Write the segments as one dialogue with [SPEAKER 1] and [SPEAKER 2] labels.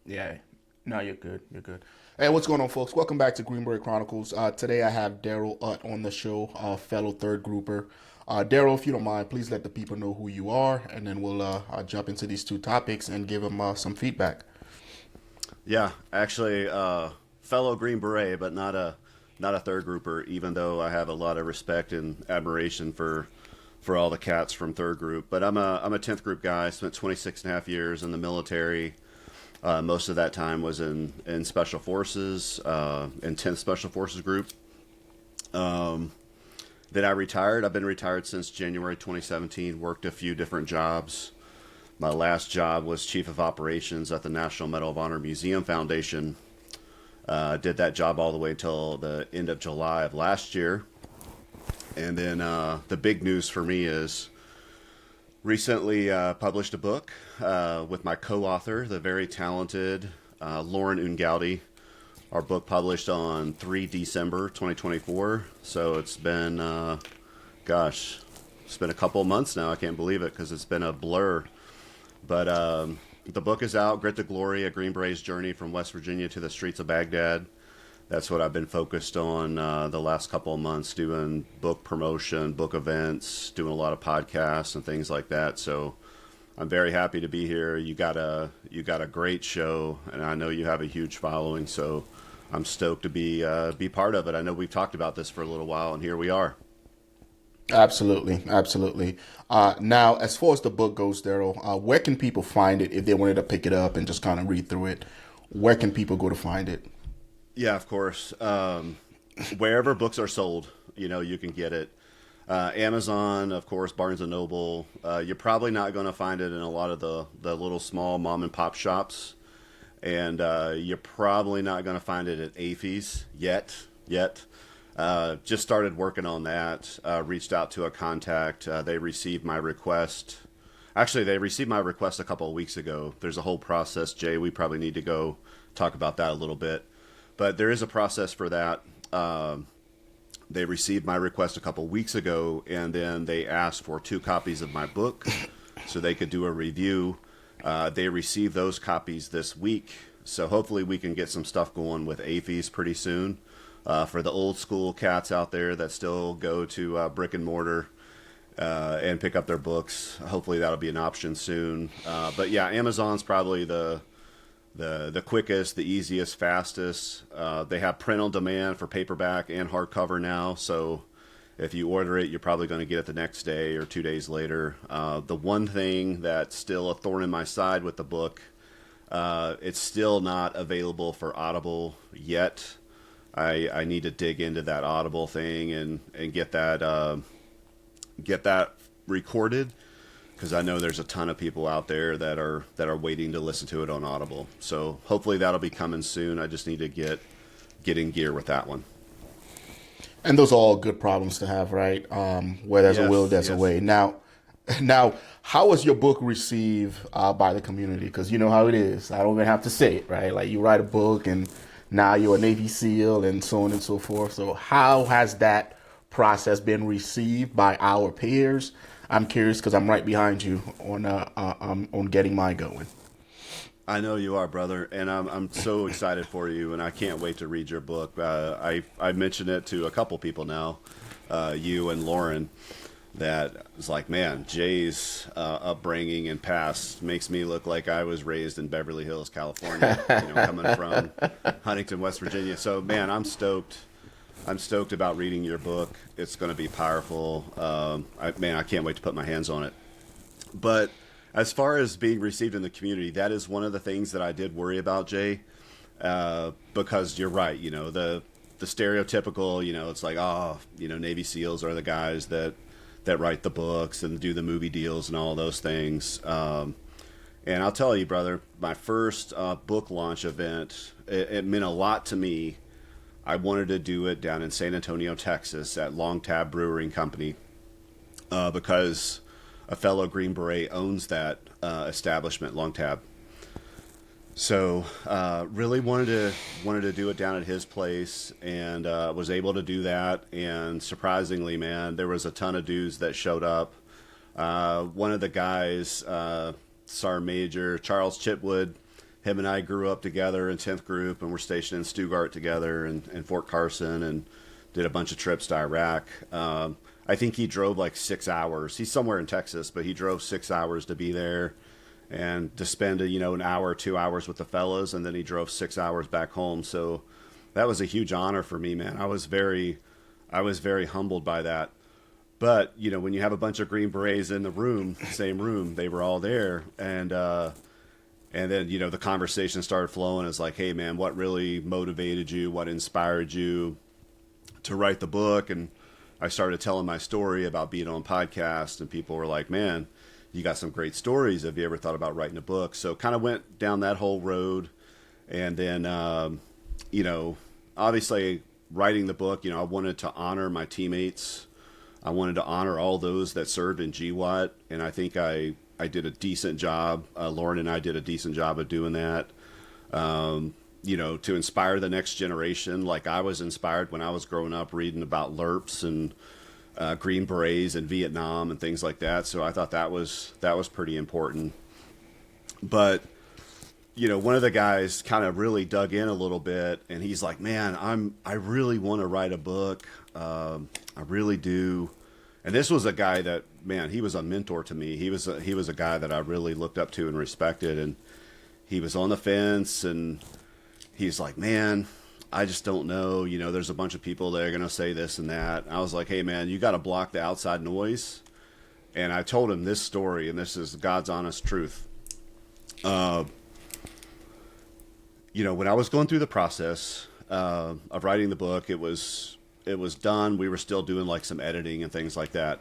[SPEAKER 1] Yeah. No, you're good. You're good. Hey, what's going on, folks? Welcome back to Beret Chronicles. Today I have Darryl on the show, fellow third grouper. Darryl, if you don't mind, please let the people know who you are, and then we'll jump into these two topics and give them some feedback.
[SPEAKER 2] Yeah, actually, fellow Green Beret, but not a third grouper. Even though I have a lot of respect and admiration for all the cats from third group, but I'm a 10th group guy. I spent 26 and a half years in the military. Most of that time was in Special Forces, in 10th Special Forces Group. Then I retired. I've been retired since January 2017, worked a few different jobs. My last job was Chief of Operations at the National Medal of Honor Museum Foundation. Did that job all the way until the end of July of last year. And then the big news for me is recently published a book with my co-author, the very talented Lauren Ungaldi. Our book published on 3 December 2024. So it's been, it's been a couple of months now. I can't believe it because it's been a blur. But the book is out, Grit to Glory, A Green Beret's Journey from West Virginia to the Streets of Baghdad. That's what I've been focused on the last couple of months, doing book promotion, book events, doing a lot of podcasts and things like that. So I'm very happy to be here. You got a great show, and I know you have a huge following. So I'm stoked to be part of it. I know we've talked about this for a little while, and here we are.
[SPEAKER 1] Absolutely, absolutely. Now, as far as the book goes, Darryl, where can people find it if they wanted to pick it up and just kind of read through it? Where can people go to find it?
[SPEAKER 2] Yeah, of course. Wherever books are sold, you can get it. Amazon, of course, Barnes and Noble. You're probably not going to find it in a lot of the little small mom and pop shops, and you're probably not going to find it at AFES yet. Just started working on that. Reached out to a contact. They received my request. Actually, they received my request a couple of weeks ago. There's a whole process, Jay. We probably need to go talk about that a little bit. But there is a process for that. They received my request a couple weeks ago, and then they asked for 2 copies of my book so they could do a review. They received those copies this week, so hopefully we can get some stuff going with AFES pretty soon. For the old school cats out there that still go to brick and mortar and pick up their books, hopefully that'll be an option soon. But yeah, Amazon's probably the quickest, the easiest, fastest. They have print on demand for paperback and hardcover now. So if you order it, you're probably going to get it the next day or 2 days later. The one thing that's still a thorn in my side with the book, it's still not available for Audible yet. I need to dig into that Audible thing and get that recorded. Because I know there's a ton of people out there that are waiting to listen to it on Audible. So hopefully that'll be coming soon. I just need to get in gear with that one.
[SPEAKER 1] And those are all good problems to have, right? Where there's a will, there's a way. Now, how was your book received by the community? Because you know how it is. I don't even have to say it, right? Like you write a book and now you're a Navy SEAL and so on and so forth. So how has that process been received by our peers? I'm curious because I'm right behind you on getting mine going.
[SPEAKER 2] I know you are, brother, and I'm so excited for you, and I can't wait to read your book. I mentioned it to a couple people now, you and Lauren, that was like, man, Jay's upbringing and past makes me look like I was raised in Beverly Hills, California, coming from Huntington, West Virginia. So, man, I'm stoked. I'm stoked about reading your book. It's going to be powerful. I can't wait to put my hands on it. But as far as being received in the community, that is one of the things that I did worry about, Jay, because you're right. The stereotypical, it's like, Navy SEALs are the guys that write the books and do the movie deals and all those things. And I'll tell you, brother, my first book launch event, it meant a lot to me. I wanted to do it down in San Antonio, Texas at Long Tab Brewing Company because a fellow Green Beret owns that establishment, Long Tab. So really wanted to do it down at his place and was able to do that. And surprisingly, man, there was a ton of dudes that showed up. One of the guys, Sergeant Major Charles Chitwood, him and I grew up together in 10th Group, and we're stationed in Stuttgart together and Fort Carson, and did a bunch of trips to Iraq. I think he drove like 6 hours. He's somewhere in Texas, but he drove 6 hours to be there and to spend an hour, 2 hours with the fellas, and then he drove 6 hours back home. So that was a huge honor for me, man. I was very humbled by that. But when you have a bunch of Green Berets in the room, same room, they were all there, and then the conversation started flowing. It's like, hey man, what really motivated you? What inspired you to write the book? And I started telling my story about being on podcast, and people were like, man, you got some great stories. Have you ever thought about writing a book? So kind of went down that whole road. And then, obviously writing the book, I wanted to honor my teammates. I wanted to honor all those that served in GWAT. And I think I did a decent job. Lauren and I did a decent job of doing that. To inspire the next generation, like I was inspired when I was growing up reading about LERPs and Green Berets in Vietnam and things like that. So I thought that was pretty important. But one of the guys kind of really dug in a little bit, and he's like, man, I really want to write a book. I really do. And this was a guy that, man, he was a mentor to me. He was a guy that I really looked up to and respected. And he was on the fence, and he's like, man, I just don't know. There's a bunch of people that are going to say this and that. I was like, hey, man, you got to block the outside noise. And I told him this story, and this is God's honest truth. When I was going through the process of writing the book, it was done. We were still doing like some editing and things like that.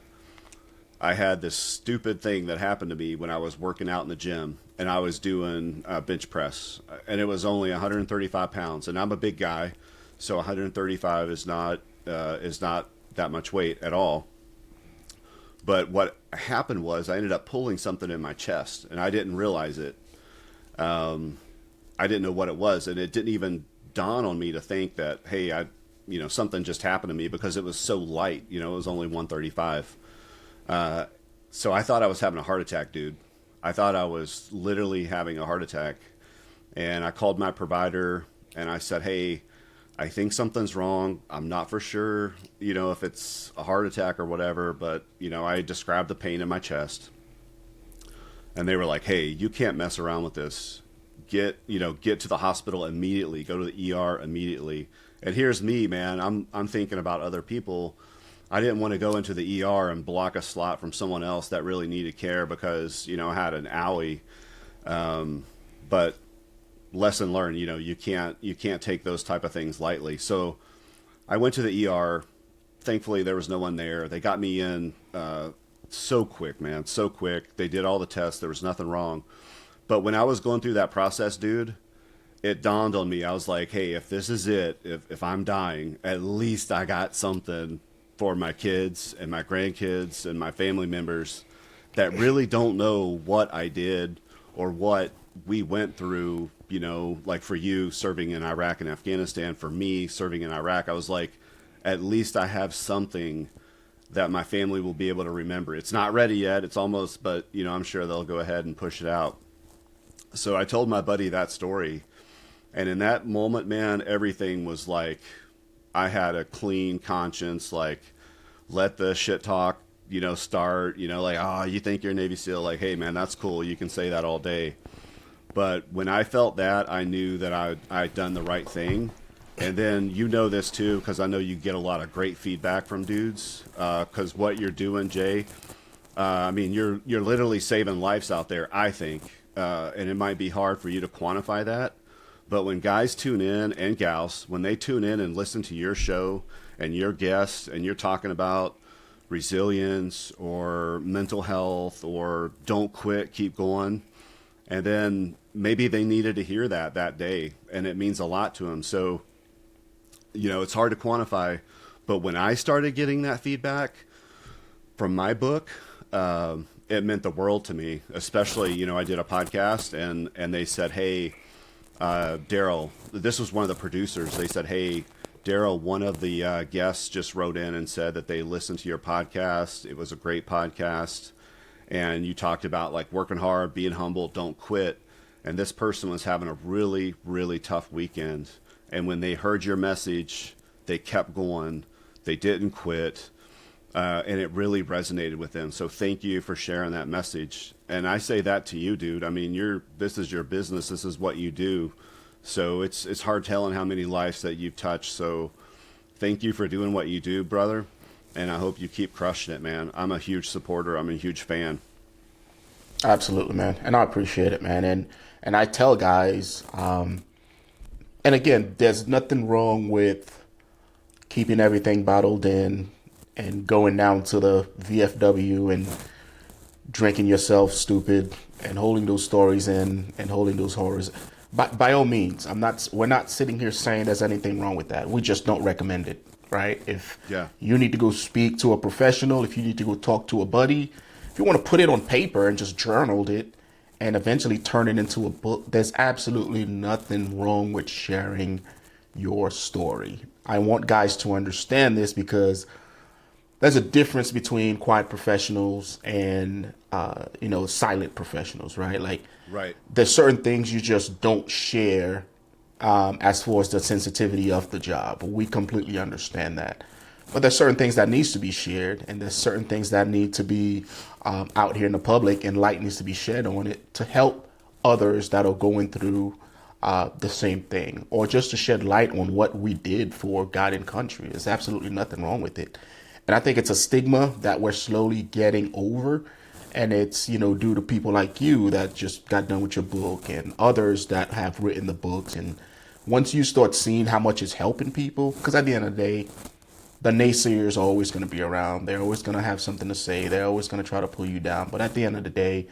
[SPEAKER 2] I had this stupid thing that happened to me when I was working out in the gym, and I was doing bench press, and it was only 135 pounds, and I'm a big guy, so 135 is not that much weight at all. But what happened was I ended up pulling something in my chest, and I didn't realize it. I didn't know what it was, and it didn't even dawn on me to think that, hey, something just happened to me, because it was so light. It was only 135. So I thought I was having a heart attack, dude. I thought I was literally having a heart attack. And I called my provider, and I said, hey, I think something's wrong. I'm not for sure, if it's a heart attack or whatever, but, I described the pain in my chest. And they were like, hey, you can't mess around with this. Get to the hospital immediately. Go to the ER immediately. And here's me, man. I'm thinking about other people. I didn't want to go into the ER and block a slot from someone else that really needed care because, I had an owie. But lesson learned, you can't take those type of things lightly. So I went to the ER. Thankfully, there was no one there. They got me in so quick, man, so quick. They did all the tests. There was nothing wrong. But when I was going through that process, dude, it dawned on me. I was like, hey, if this is it, if I'm dying, at least I got something for my kids and my grandkids and my family members that really don't know what I did or what we went through, like for you serving in Iraq and Afghanistan, for me serving in Iraq. I was like, at least I have something that my family will be able to remember. It's not ready yet. It's almost, but I'm sure they'll go ahead and push it out. So I told my buddy that story. And in that moment, man, everything was like, I had a clean conscience, like, let the shit talk, start, like, oh, you think you're a Navy SEAL? Like, hey, man, that's cool. You can say that all day. But when I felt that, I knew that I'd done the right thing. And then this too, because I know you get a lot of great feedback from dudes, because what you're doing, Jay, you're literally saving lives out there, I think. And it might be hard for you to quantify that. But when guys tune in, and gals, when they tune in and listen to your show and your guests, and you're talking about resilience or mental health or don't quit, keep going, and then maybe they needed to hear that day, and it means a lot to them. So, it's hard to quantify. But when I started getting that feedback from my book, it meant the world to me. Especially, I did a podcast, and they said, hey, Darryl, this was one of the producers. They said, hey, Darryl, one of the guests just wrote in and said that they listened to your podcast. It was a great podcast. And you talked about like working hard, being humble, don't quit. and this person was having a really, really tough weekend. And when they heard your message, they kept going. They didn't quit. And it really resonated with them. So thank you for sharing that message. And I say that to you, dude. I mean, this is your business. This is what you do. So it's hard telling how many lives that you've touched. So thank you for doing what you do, brother. And I hope you keep crushing it, man. I'm a huge supporter. I'm a huge fan.
[SPEAKER 1] Absolutely, man. And I appreciate it, man. And I tell guys, and again, there's nothing wrong with keeping everything bottled in and going down to the VFW and drinking yourself stupid and holding those stories in and holding those horrors. By all means, we're not sitting here saying there's anything wrong with that. We just don't recommend it, right? If you need to go speak to a professional, if you need to go talk to a buddy, if you want to put it on paper and just journal it and eventually turn it into a book, there's absolutely nothing wrong with sharing your story. I want guys to understand this because there's a difference between quiet professionals and, silent professionals, right? Like, there's certain things you just don't share as far as the sensitivity of the job. We completely understand that. But there's certain things that needs to be shared, and there's certain things that need to be out here in the public, and light needs to be shed on it to help others that are going through the same thing, or just to shed light on what we did for God and country. There's absolutely nothing wrong with it. And I think it's a stigma that we're slowly getting over. And it's, due to people like you that just got done with your book and others that have written the books. And once you start seeing how much it's helping people, because at the end of the day, the naysayers are always going to be around. They're always going to have something to say. They're always going to try to pull you down. But at the end of the day,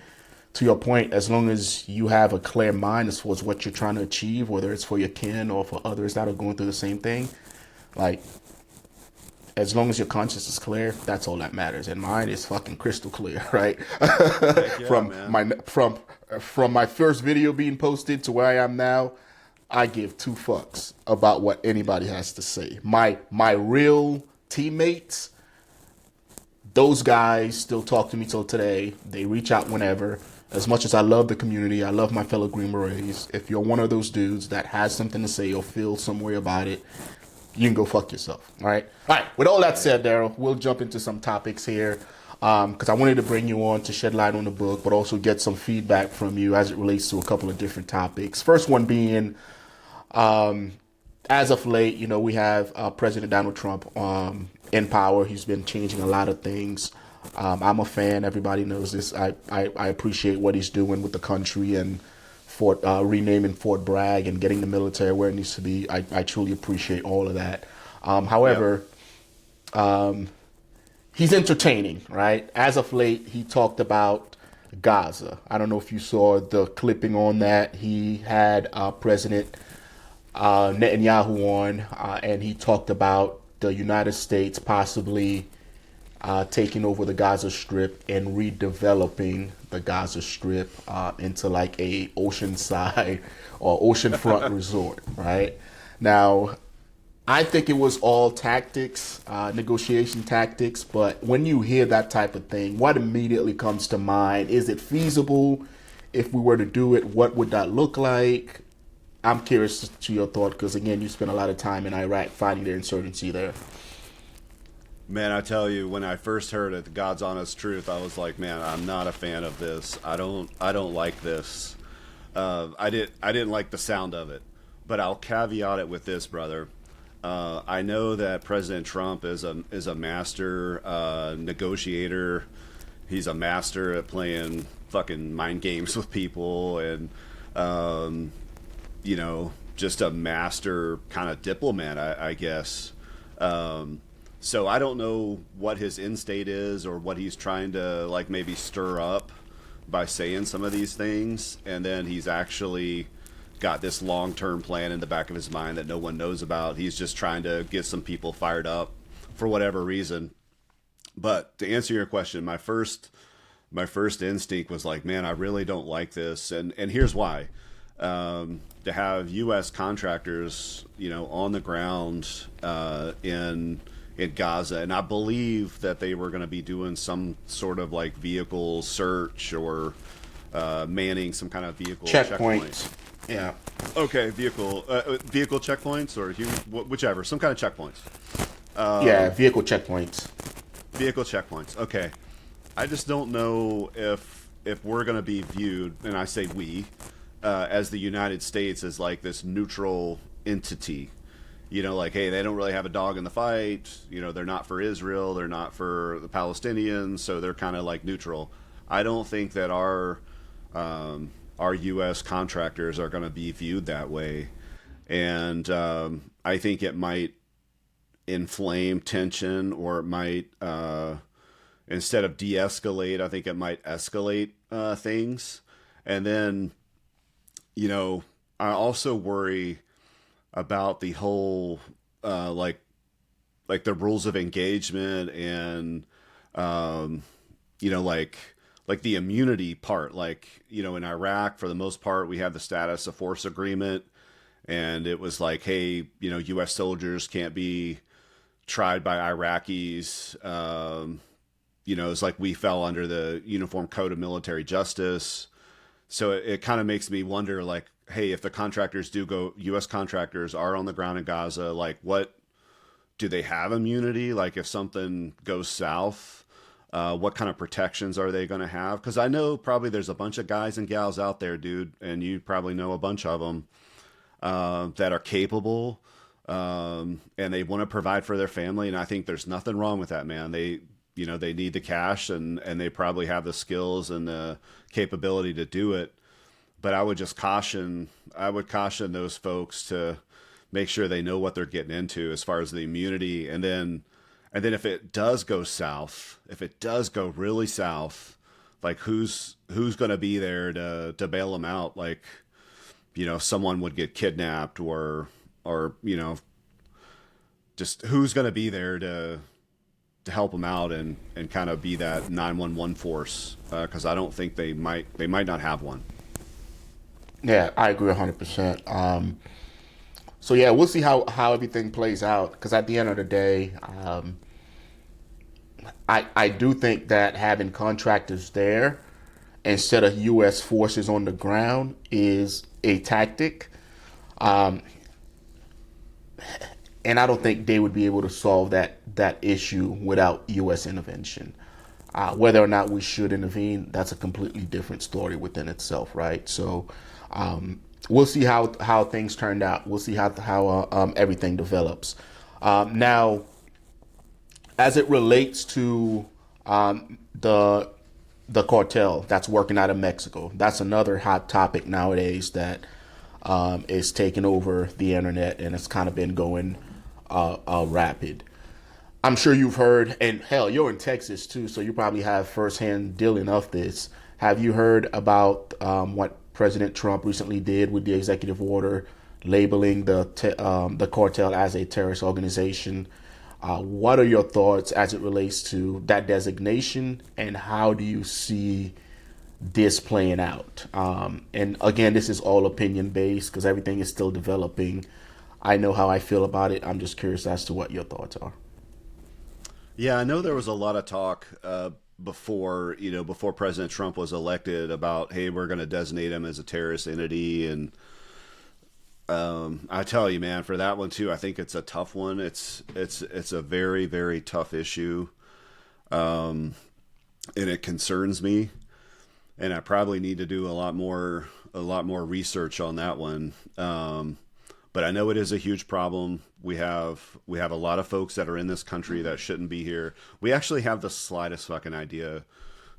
[SPEAKER 1] to your point, as long as you have a clear mind as far as what you're trying to achieve, whether it's for your kin or for others that are going through the same thing, like, as long as your conscience is clear, that's all that matters. And mine is fucking crystal clear, right? From my first video being posted to where I am now, I give two fucks about what anybody has to say. My real teammates, those guys still talk to me till today. They reach out whenever. As much as I love the community, I love my fellow Green Berets. If you're one of those dudes that has something to say or feel some way about it, you can go fuck yourself. All right. With all that said, Darryl, we'll jump into some topics here because I wanted to bring you on to shed light on the book, but also get some feedback from you as it relates to a couple of different topics. First one being, as of late, we have President Donald Trump in power. He's been changing a lot of things. I'm a fan. Everybody knows this. I appreciate what he's doing with the country and renaming Fort Bragg and getting the military where it needs to be. I truly appreciate all of that. However, he's entertaining, right? As of late, he talked about Gaza. I don't know if you saw the clipping on that. He had President Netanyahu on, and he talked about the United States possibly taking over the Gaza Strip and redeveloping the Gaza Strip into like a oceanside or oceanfront resort, right? Now, I think it was all tactics, negotiation tactics, but when you hear that type of thing, what immediately comes to mind? Is it feasible? If we were to do it, what would that look like? I'm curious to your thought because, again, you spent a lot of time in Iraq fighting the insurgency there.
[SPEAKER 2] Man, I tell you, when I first heard it, the God's honest truth, I was like, man, I'm not a fan of this. I don't like this. I didn't like the sound of it. But I'll caveat it with this, brother. I know that President Trump is a master negotiator. He's a master at playing fucking mind games with people, and just a master kind of diplomat, I guess. So I don't know what his end state is or what he's trying to like maybe stir up by saying some of these things, and then he's actually got this long-term plan in the back of his mind that no one knows about. He's just trying to get some people fired up for whatever reason. But to answer your question, my first instinct was like, man, I really don't like this, and here's why. To have U.S. contractors, on the ground in Gaza, and I believe that they were going to be doing some sort of like vehicle search or manning some kind of vehicle
[SPEAKER 1] checkpoints. Yeah.
[SPEAKER 2] Okay, vehicle checkpoints or whichever, some kind of checkpoints.
[SPEAKER 1] Yeah, vehicle checkpoints.
[SPEAKER 2] Vehicle checkpoints. Okay, I just don't know if we're going to be viewed, and I say we, as the United States as like this neutral entity. You know, like, hey, they don't really have a dog in the fight. You know, they're not for Israel, they're not for the Palestinians, so they're kind of like neutral. I don't think that our U.S. contractors are going to be viewed that way, and I think it might inflame tension, or it might, instead of de-escalate, I think it might escalate things. And then, you know, I also worry about the whole like the rules of engagement and you know, like the immunity part. Like, you know, in Iraq, for the most part, we have the status of force agreement, and it was like, hey, you know, U.S. soldiers can't be tried by Iraqis. You know, it's like we fell under the Uniform Code of Military Justice. So it kind of makes me wonder, like, hey, if the contractors do go, U.S. contractors are on the ground in Gaza, like, what do they have immunity? Like, if something goes south, what kind of protections are they going to have? Because I know probably there's a bunch of guys and gals out there, dude, and you probably know a bunch of them that are capable, and they want to provide for their family. And I think there's nothing wrong with that, man. They, you know, they need the cash, and they probably have the skills and the capability to do it. But I would caution those folks to make sure they know what they're getting into as far as the immunity. And then if it does go south, if it does go really south, like who's going to be there to bail them out? Like, you know, someone would get kidnapped, or, you know, just who's going to be there to help them out and kind of be that 911 force. Cause I don't think they might not have one.
[SPEAKER 1] Yeah, I agree 100%. So yeah, we'll see how everything plays out. Because at the end of the day, I do think that having contractors there instead of U.S. forces on the ground is a tactic, and I don't think they would be able to solve that issue without U.S. intervention. Whether or not we should intervene, that's a completely different story within itself, right? So. We'll see how things turned out. We'll see how everything develops. Now, as it relates to the cartel that's working out of Mexico, that's another hot topic nowadays that is taking over the internet, and it's kind of been going rapid. I'm sure you've heard, and hell, you're in Texas too, so you probably have firsthand dealing of this. Have you heard about what President Trump recently did with the executive order labeling the cartel as a terrorist organization? What are your thoughts as it relates to that designation, and how do you see this playing out? And again, this is all opinion based because everything is still developing. I know how I feel about it. I'm just curious as to what your thoughts are.
[SPEAKER 2] Yeah, I know there was a lot of talk before President Trump was elected about, hey, we're going to designate him as a terrorist entity. And I tell you, man, for that one too, I think it's a tough one. It's a very, very tough issue. And it concerns me, and I probably need to do a lot more research on that one. But I know it is a huge problem. We have a lot of folks that are in this country that shouldn't be here. We actually have the slightest fucking idea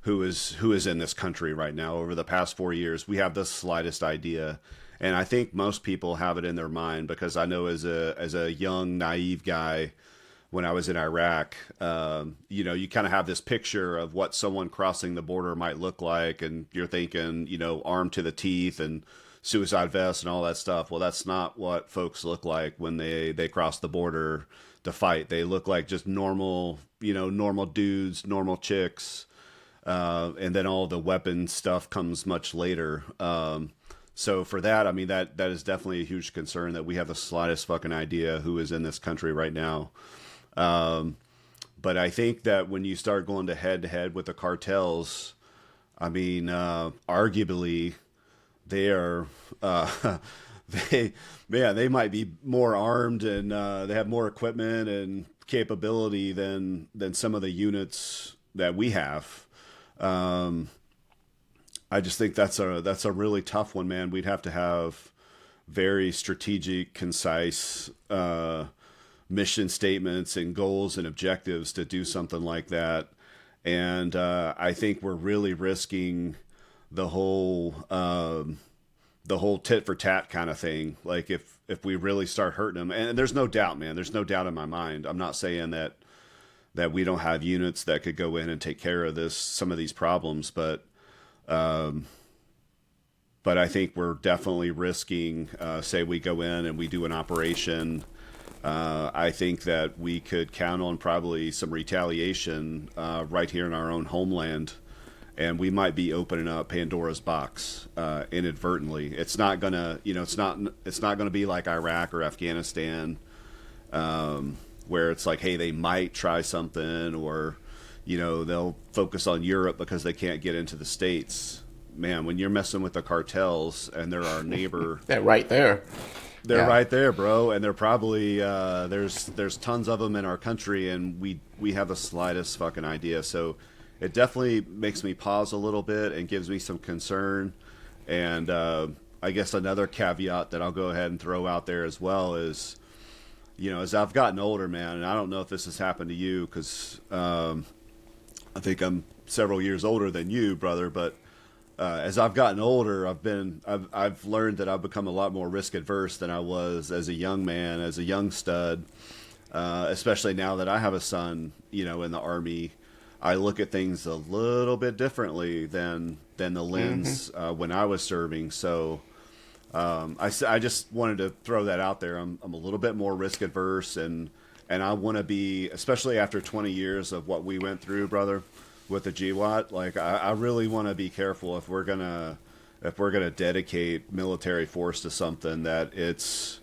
[SPEAKER 2] who is in this country right now. Over the past 4 years, we have the slightest idea, and I think most people have it in their mind, because I know as a young naive guy, when I was in Iraq, you kind of have this picture of what someone crossing the border might look like, and you're thinking, armed to the teeth and suicide vests and all that stuff. Well, that's not what folks look like when they cross the border to fight. They look like just normal dudes, normal chicks, and then all the weapon stuff comes much later. So for that, I mean, that is definitely a huge concern, that we have the slightest fucking idea who is in this country right now. But I think that when you start going to head with the cartels, I mean, arguably, they are they might be more armed and they have more equipment and capability than some of the units that we have. I just think that's a really tough one, man. We'd have to have very strategic, concise mission statements and goals and objectives to do something like that. And I think we're really risking the whole tit for tat kind of thing. Like if we really start hurting them, and there's no doubt, man, there's no doubt in my mind. I'm not saying that we don't have units that could go in and take care of some of these problems, but I think we're definitely risking, say we go in and we do an operation. I think that we could count on probably some retaliation right here in our own homeland, and we might be opening up Pandora's box inadvertently. It's not gonna, it's not gonna be like Iraq or Afghanistan, where it's like, hey, they might try something, or they'll focus on Europe because they can't get into the States. Man, when you're messing with the cartels and they're our neighbor,
[SPEAKER 1] they're right there.
[SPEAKER 2] They're right there, bro, and they're probably there's tons of them in our country, and we have the slightest fucking idea. So it definitely makes me pause a little bit and gives me some concern. And I guess another caveat that I'll go ahead and throw out there as well is, as I've gotten older, man, and I don't know if this has happened to you because I think I'm several years older than you, brother, but as I've gotten older, I've learned that I've become a lot more risk adverse than I was as a young man, as a young stud. Especially now that I have a son, in the Army, I look at things a little bit differently than the lens when I was serving. So I just wanted to throw that out there. I'm a little bit more risk adverse, and I want to be, especially after 20 years of what we went through, brother, with the GWAT, like I really want to be careful if we're gonna dedicate military force to something that it's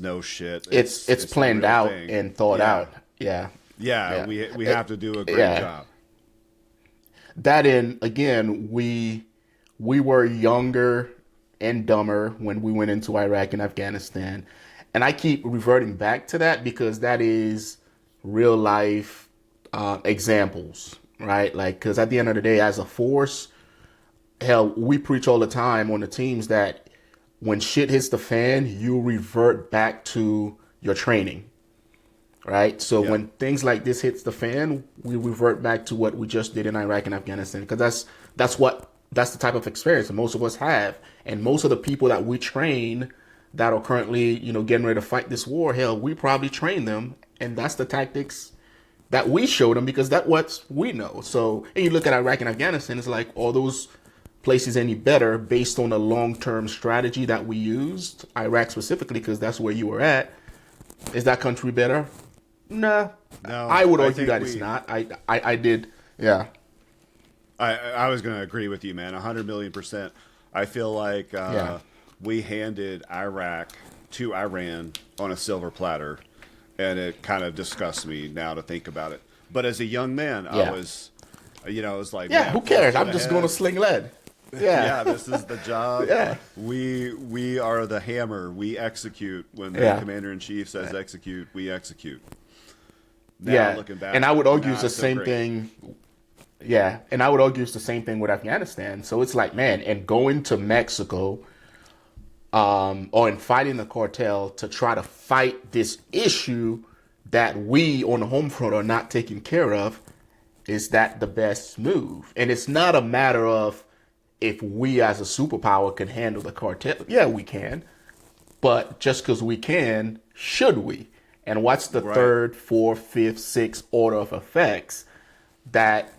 [SPEAKER 2] no shit.
[SPEAKER 1] It's planned out thing. And thought out. Yeah.
[SPEAKER 2] We have to do a great job.
[SPEAKER 1] That in again, we were younger and dumber when we went into Iraq and Afghanistan, and I keep reverting back to that because that is real life. Examples, right? Like, because at the end of the day, as a force, hell, we preach all the time on the teams that when shit hits the fan, you revert back to your training, right? So when things like this hits the fan, we revert back to what we just did in Iraq and Afghanistan, because that's the type of experience that most of us have, and most of the people that we train that are currently, getting ready to fight this war, hell, we probably train them, and that's the tactics that we showed them because that's what we know. So, and you look at Iraq and Afghanistan, it's like, are those places any better based on the long-term strategy that we used? Iraq specifically, because that's where you were at. Is that country better? Nah. No. I would argue that it's not. I did. Yeah.
[SPEAKER 2] I was going to agree with you, man. 100,000,000%. I feel like we handed Iraq to Iran on a silver platter. And it kind of disgusts me now to think about it. But as a young man, I was, I was like,
[SPEAKER 1] who cares? I'm just going to sling lead.
[SPEAKER 2] Yeah, this is the job. We are the hammer. We execute. When the commander-in-chief says execute, we execute. Now, looking back,
[SPEAKER 1] and I would argue it's the same thing. Yeah, and I would argue it's the same thing with Afghanistan. So it's like, man, and going to Mexico, or in fighting the cartel to try to fight this issue that we on the home front are not taking care of, is that the best move? And it's not a matter of if we as a superpower can handle the cartel. Yeah, we can. But just because we can, should we? And what's the third, fourth, fifth, sixth order of effects that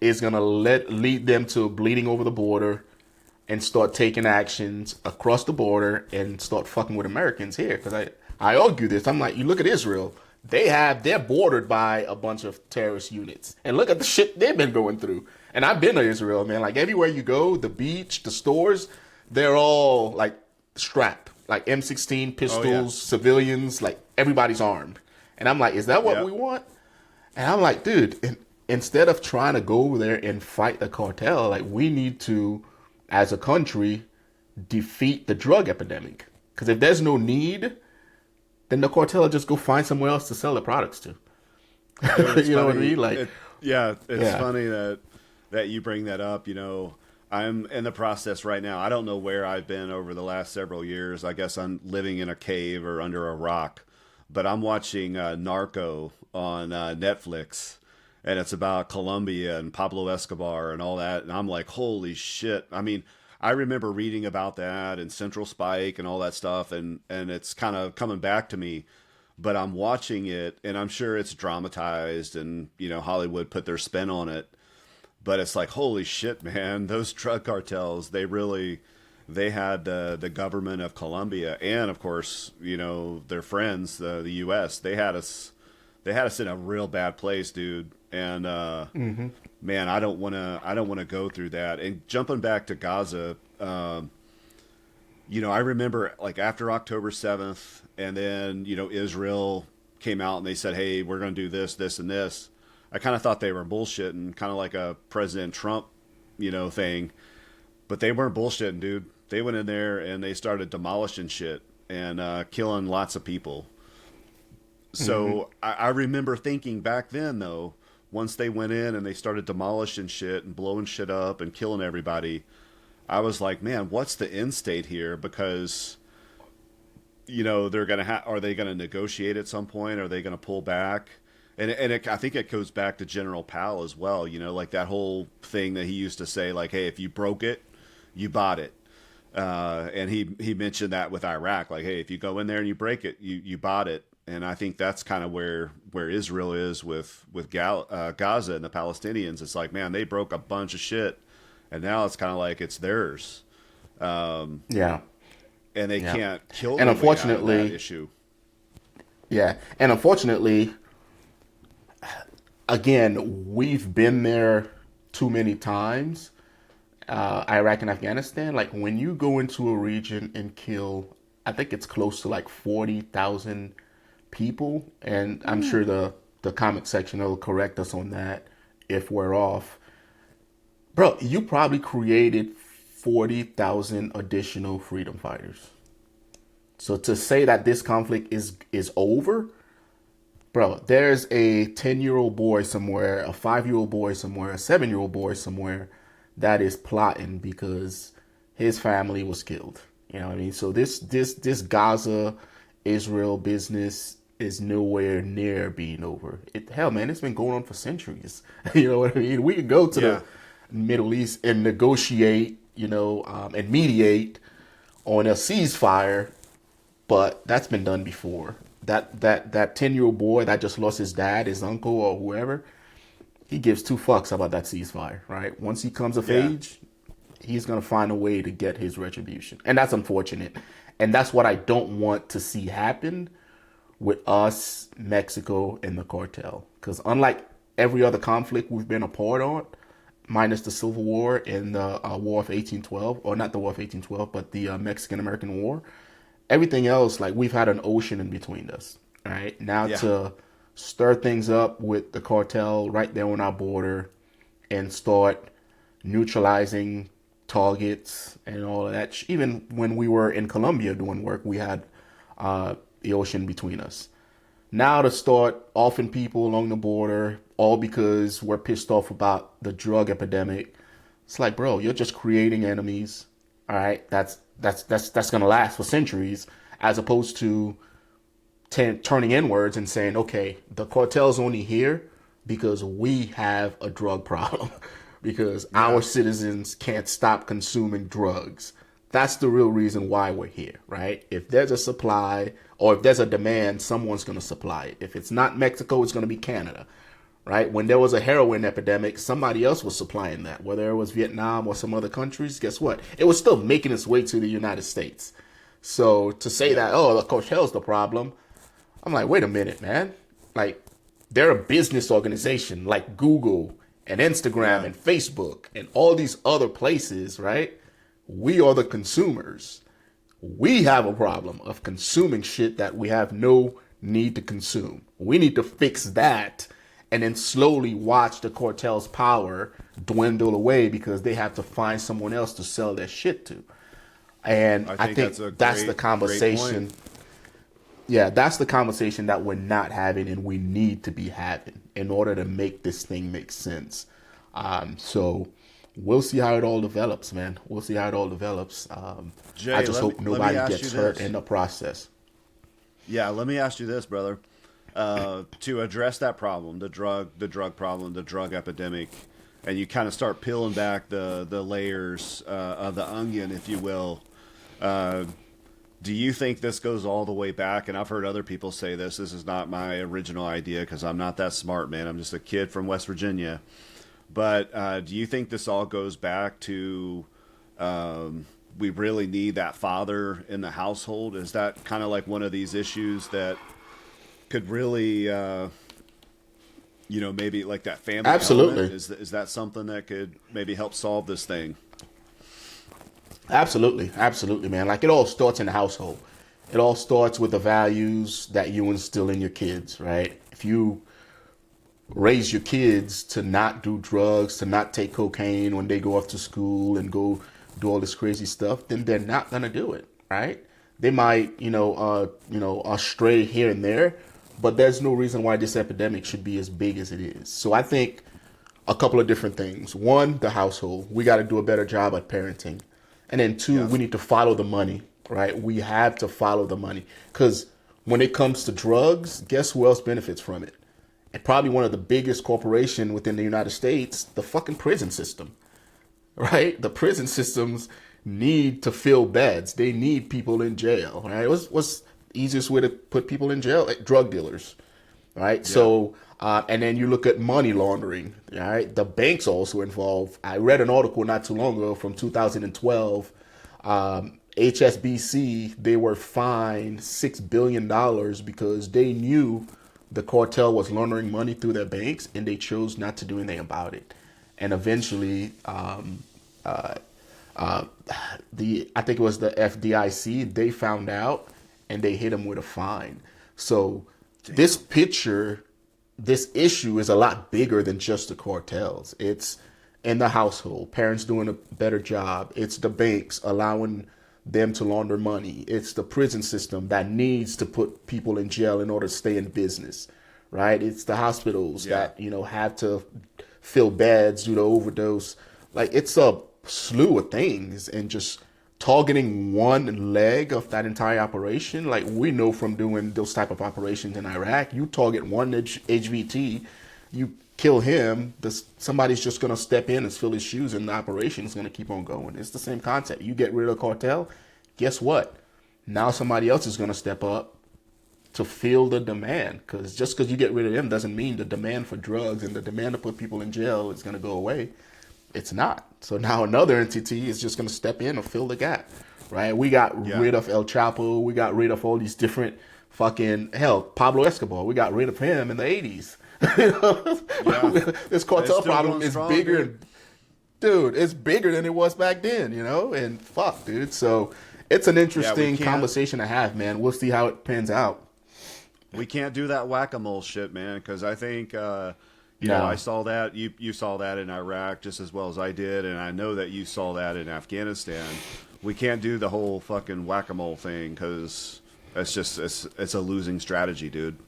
[SPEAKER 1] is going to lead them to bleeding over the border and start taking actions across the border and start fucking with Americans here? Because I argue this. I'm like, you look at Israel. They're bordered by a bunch of terrorist units. And look at the shit they've been going through. And I've been to Israel, man. Like, everywhere you go, the beach, the stores, they're all, like, strapped. Like, M16 pistols, civilians, like, everybody's armed. And I'm like, is that what we want? And I'm like, dude, instead of trying to go over there and fight the cartel, like we need to, as a country, defeat the drug epidemic. Because if there's no need, then the cartel will just go find somewhere else to sell the products to. You know what I mean? Like,
[SPEAKER 2] it's funny that you bring that up. You know, I'm in the process right now. I don't know where I've been over the last several years. I guess I'm living in a cave or under a rock. But I'm watching Narco on Netflix, and it's about Colombia and Pablo Escobar and all that. And I'm like, holy shit. I mean, I remember reading about that and Central Spike and all that stuff, and it's kind of coming back to me. But I'm watching it, and I'm sure it's dramatized, and you know, Hollywood put their spin on it. But it's like, holy shit, man! Those drug cartels, they had the government of Colombia, and of course, you know, their friends, the U.S. They had us in a real bad place, dude. And man, I don't want to go through that. And jumping back to Gaza, you know, I remember like after October 7th, and then you know Israel came out and they said, hey, we're going to do this, this, and this. I kind of thought they were bullshitting, kind of like a President Trump, you know, thing. But they weren't bullshitting, dude. They went in there and they started demolishing shit and killing lots of people. So I remember thinking back then, though, once they went in and they started demolishing shit and blowing shit up and killing everybody, I was like, man, what's the end state here? Because, you know, they're gonna are they gonna negotiate at some point? Are they gonna pull back? And I think it goes back to General Powell as well. You know, like that whole thing that he used to say, like, hey, if you broke it, you bought it. And he mentioned that with Iraq, like, hey, if you go in there and you break it, you bought it. And I think that's kind of where Israel is with Gaza and the Palestinians. It's like, man, they broke a bunch of shit, and now it's kind of like it's theirs. And they can't kill.
[SPEAKER 1] And unfortunately,
[SPEAKER 2] that issue.
[SPEAKER 1] Yeah, and unfortunately, again, we've been there too many times. Iraq and Afghanistan. Like when you go into a region and kill, I think it's close to like 40,000 people, and I'm sure the comment section will correct us on that if we're off. Bro, you probably created 40,000 additional freedom fighters. So to say that this conflict is over, bro, there's a 10-year-old boy somewhere, a 5-year-old boy somewhere, a 7-year-old boy somewhere that is plotting because his family was killed. You know what I mean? So this Gaza Israel business is nowhere near being over. Hell, man, it's been going on for centuries. You know what I mean? We could go to the Middle East and negotiate, you know, and mediate on a ceasefire, but that's been done before. That 10-year-old boy that just lost his dad, his uncle, or whoever, he gives two fucks about that ceasefire, right? Once he comes of age, he's going to find a way to get his retribution. And that's unfortunate. And that's what I don't want to see happen with us, Mexico, and the cartel. Because unlike every other conflict we've been a part on, minus the Civil War and the War of 1812, or not the War of 1812, but the Mexican-American War, everything else, like we've had an ocean in between us, right? Now to stir things up with the cartel right there on our border and start neutralizing targets and all of that. Even when we were in Colombia doing work, we had the ocean between us. Now to start offing people along the border, all because we're pissed off about the drug epidemic. It's like, bro, you're just creating enemies. All right, that's gonna last for centuries, as opposed to turning inwards and saying, okay, the cartel's only here because we have a drug problem, because our citizens can't stop consuming drugs. That's the real reason why we're here, right? If there's a supply or if there's a demand, someone's going to supply it. If it's not Mexico, it's going to be Canada, right? When there was a heroin epidemic, somebody else was supplying that, whether it was Vietnam or some other countries. Guess what? It was still making its way to the United States. So to say that, oh, the cartel's the problem, I'm like, wait a minute, man. Like, they're a business organization like Google and Instagram and Facebook and all these other places, right? We are the consumers. We have a problem of consuming shit that we have no need to consume. We need to fix that and then slowly watch the cartel's power dwindle away because they have to find someone else to sell their shit to. And I think that's the conversation. Yeah, that's the conversation that we're not having and we need to be having in order to make this thing make sense. So we'll see how it all develops, man. We'll see how it all develops.
[SPEAKER 2] Jay,
[SPEAKER 1] I just hope nobody gets hurt in the process.
[SPEAKER 2] Yeah, let me ask you this, brother. To address that problem, the drug problem, the drug epidemic, and you kind of start peeling back the layers of the onion, if you will. Do you think this goes all the way back? And I've heard other people say this. This is not my original idea because I'm not that smart, man. I'm just a kid from West Virginia. But do you think this all goes back to we really need that father in the household? Is that kind of like one of these issues that could really, maybe like that family?
[SPEAKER 1] Absolutely.
[SPEAKER 2] Element? Is that something that could maybe help solve this thing?
[SPEAKER 1] Absolutely, man. Like, it all starts in the household. It all starts with the values that you instill in your kids, right? If you raise your kids to not do drugs, to not take cocaine when they go off to school and go do all this crazy stuff, then they're not gonna do it, right? They might, stray here and there, but there's no reason why this epidemic should be as big as it is. So I think a couple of different things. One, the household. We got to do a better job at parenting. And then two, we need to follow the money, right? We have to follow the money. Because when it comes to drugs, guess who else benefits from it? And probably one of the biggest corporations within the United States, the fucking prison system, right? The prison systems need to fill beds. They need people in jail, right? What's the easiest way to put people in jail? Like drug dealers, right? Yeah. So, and then you look at money laundering, right? The banks also involved. I read an article not too long ago from 2012. HSBC, they were fined $6 billion because they knew the cartel was laundering money through their banks and they chose not to do anything about it. And eventually, I think it was the FDIC, they found out and they hit them with a fine. So this issue is a lot bigger than just the cartels. It's in the household, parents doing a better job. It's the banks allowing them to launder money. It's the prison system that needs to put people in jail in order to stay in business, right? It's the hospitals that, have to fill beds due to overdose. Like, it's a slew of things, and just targeting one leg of that entire operation. Like, we know from doing those type of operations in Iraq, you target one HVT, you kill him, somebody's just going to step in and fill his shoes, and the operation is going to keep on going. It's the same concept. You get rid of the cartel, guess what? Now somebody else is going to step up to fill the demand, because just because you get rid of them doesn't mean the demand for drugs and the demand to put people in jail is going to go away. It's not. So now another entity is just going to step in and fill the gap, right? We got rid of El Chapo. We got rid of all these different Pablo Escobar. We got rid of him in the 80s. This cartel problem is bigger. Dude, it's bigger than it was back then, and fuck, dude. So it's an interesting conversation to have, man. We'll see how it pans out.
[SPEAKER 2] We can't do that whack-a-mole shit, man, because I think... I saw that. You saw that in Iraq just as well as I did, and I know that you saw that in Afghanistan. We can't do the whole fucking whack-a-mole thing because it's a losing strategy, dude.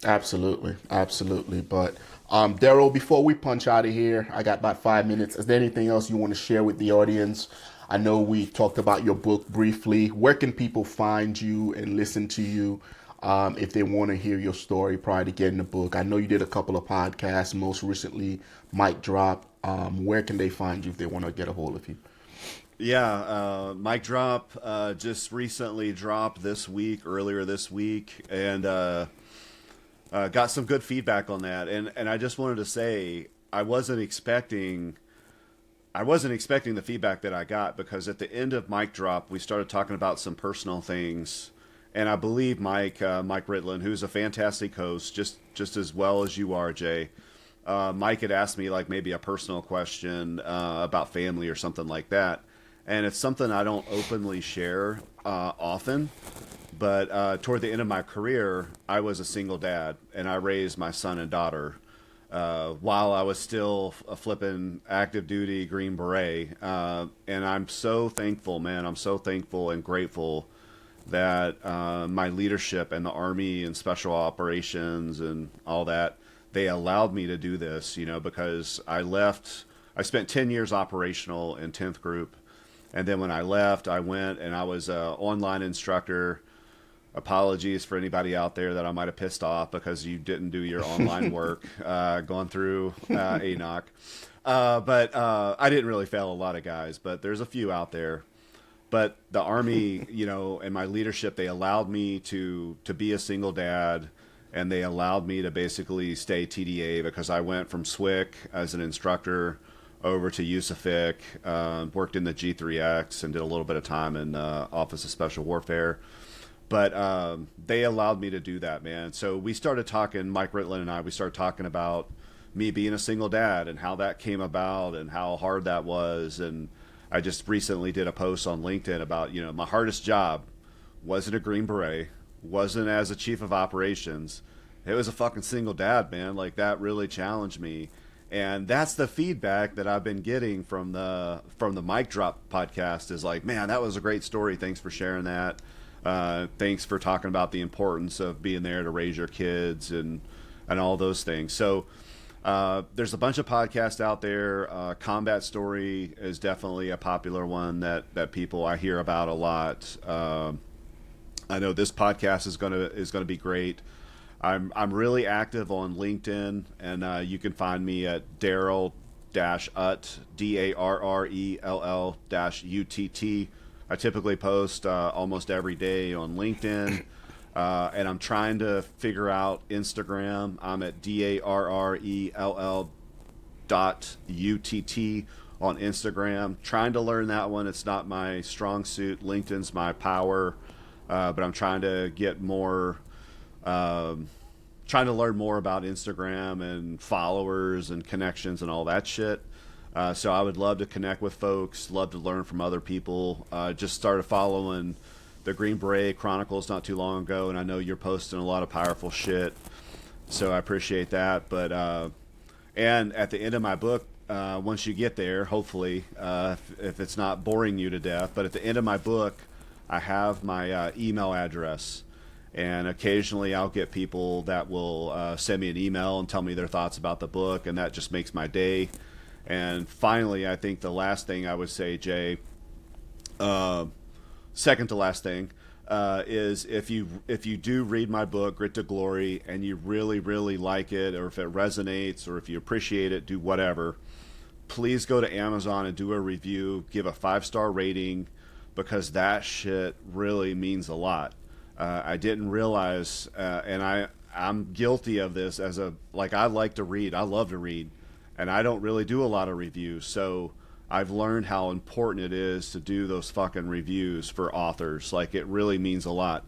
[SPEAKER 1] Absolutely. But Darryl, before we punch out of here, I got about 5 minutes. Is there anything else you want to share with the audience? I know we talked about your book briefly. Where can people find you and listen to you? If they want to hear your story prior to getting the book? I know you did a couple of podcasts, most recently Mic Drop. Where can they find you if they want to get a hold of you?
[SPEAKER 2] Yeah, Mic Drop just recently dropped earlier this week, and got some good feedback on that. And I just wanted to say I wasn't expecting the feedback that I got, because at the end of Mic Drop we started talking about some personal things. And I believe Mike Ritlin, who's a fantastic host, just as well as you are, Jay. Mike had asked me like maybe a personal question about family or something like that. And it's something I don't openly share often. But toward the end of my career, I was a single dad, and I raised my son and daughter while I was still a flipping active duty Green Beret. And I'm so thankful, man. I'm so thankful and grateful that my leadership and the Army and special operations and all that, they allowed me to do this, because I spent 10 years operational in 10th Group. And then when I left, I went and I was an online instructor. Apologies for anybody out there that I might have pissed off because you didn't do your online work going through ANOC. But I didn't really fail a lot of guys, but there's a few out there. But the Army, and my leadership, they allowed me to be a single dad, and they allowed me to basically stay TDA because I went from SWIC as an instructor over to USAFIC, worked in the G3X, and did a little bit of time in Office of Special Warfare. But they allowed me to do that, man. So we started talking, Mike Ritlin and I, we started talking about me being a single dad and how that came about and how hard that was. And I just recently did a post on LinkedIn about, my hardest job wasn't a Green Beret, wasn't as a chief of operations. It was a fucking single dad, man. Like, that really challenged me. And that's the feedback that I've been getting from the Mic Drop podcast is like, man, that was a great story. Thanks for sharing that. Thanks for talking about the importance of being there to raise your kids and all those things. So there's a bunch of podcasts out there. Combat Story is definitely a popular one that people I hear about a lot. I know this podcast is gonna be great. I'm really active on LinkedIn, and you can find me at Darryl Utt, DARRELL-UTT. I typically post almost every day on LinkedIn, and I'm trying to figure out Instagram. I'm at DARRELL.UTT on Instagram. Trying to learn that one. It's not my strong suit. LinkedIn's my power, but I'm trying to get more. Trying to learn more about Instagram and followers and connections and all that shit. So I would love to connect with folks, love to learn from other people. Just started following the Green Beret Chronicles not too long ago, and I know you're posting a lot of powerful shit, so I appreciate that. But and at the end of my book, once you get there, hopefully, if it's not boring you to death, but at the end of my book, I have my email address. And occasionally I'll get people that will send me an email and tell me their thoughts about the book, and that just makes my day. And finally, I think the last thing I would say, Jay, second to last thing, is if you do read my book, Grit to Glory, and you really, really like it, or if it resonates, or if you appreciate it, do whatever, please go to Amazon and do a review, give a 5-star rating, because that shit really means a lot. I didn't realize, and I'm guilty of this I like to read. I love to read, and I don't really do a lot of reviews. So I've learned how important it is to do those fucking reviews for authors. Like, it really means a lot.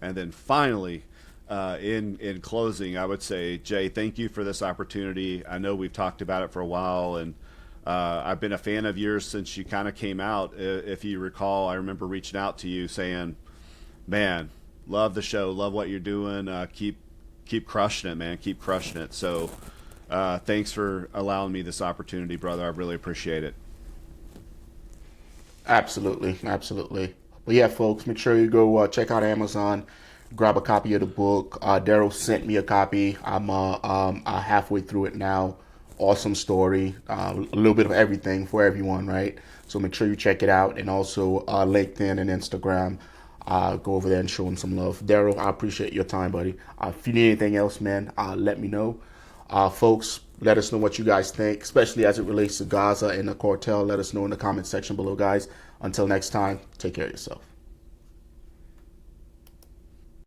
[SPEAKER 2] And then finally, in closing, I would say, Jay, thank you for this opportunity. I know we've talked about it for a while, and I've been a fan of yours since you kind of came out. If you recall, I remember reaching out to you saying, man, love the show, love what you're doing, keep crushing it, man, keep crushing it. So thanks for allowing me this opportunity, brother. I really appreciate it.
[SPEAKER 1] Absolutely. But yeah, folks, make sure you go check out Amazon, grab a copy of the book. Darryl sent me a copy. I'm halfway through it now. Awesome story, a little bit of everything for everyone, right? So make sure you check it out, and also LinkedIn and Instagram. Go over there and show him some love. Darryl, I appreciate your time, buddy. If you need anything else, man, let me know. Folks, let us know what you guys think, especially as it relates to Gaza and the Cartel. Let us know in the comment section below, guys. Until next time, take care of yourself.